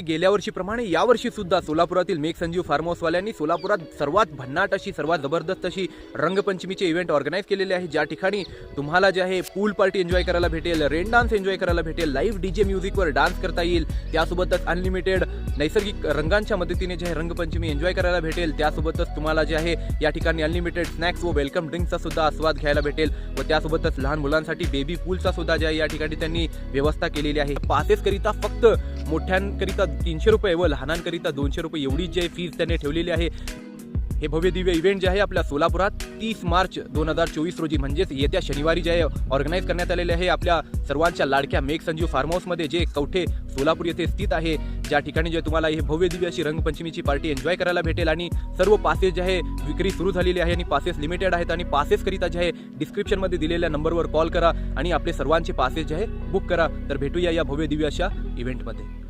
गेल्या वर्षीप्रमाणे यावर्षी सुद्धा सोलापुरातील मेक संजीव फार्म हाऊसवाल्यांनी सोलापुरात सर्वात भन्नाट अशी सर्वात जबरदस्त अशी रंगपंचमीचे इव्हेंट ऑर्गनाईज केलेले आहे, ज्या ठिकाणी तुम्हाला जे आहे पूल पार्टी एन्जॉय करायला भेटेल, रेन डान्स एन्जॉय करायला भेटेल, लाईव्ह डीजे म्युझिकवर डान्स करता येईल, त्यासोबतच अनलिमिटेड नैसर्गिक रंगांच्या मदतीने जे आहे रंगपंचमी एन्जॉय करायला भेटेल, त्यासोबतच तुम्हाला जे आहे या ठिकाणी अनलिमिटेड स्नॅक्स व वेलकम ड्रिंक्सचा सुद्धा आस्वाद घ्यायला भेटेल व त्यासोबतच लहान मुलांसाठी बेबी पूलचा सुद्धा जे आहे या ठिकाणी त्यांनी व्यवस्था केलेली आहे। पासेसकरिता फक्त मोठ्यांकरिता 300 रुपये व लहानांकरिता 200 रुपये एवढी जे फीज त्यांनी ठेवलेली आहे। हे भव्य दिव्य इव्हेंट जे आहे आपल्या सोलापुरात 30 मार्च 2024 रोजी म्हणजेच येत्या शनिवारी जे आहे ऑर्गनाईज करण्यात आलेले आहे आपल्या सर्वांच्या लाडक्या मेक संजीव फार्म हाऊसमध्ये, जे कवठे सोलापूर येथे स्थित आहे, ज्या ठिकाणी जे तुम्हाला हे भव्य दिव्य अशी रंगपंचमीची पार्टी एन्जॉय करायला भेटेल। आणि सर्व पासेस जे आहे विक्री सुरू झालेली आहे आणि पासेस लिमिटेड आहेत आणि पासेसकरिता जे आहे डिस्क्रिप्शनमध्ये दिलेल्या नंबरवर कॉल करा आणि आपले सर्वांचे पासेस जे आहे बुक करा। तर भेटूया या भव्य दिव्य अशा इव्हेंटमध्ये।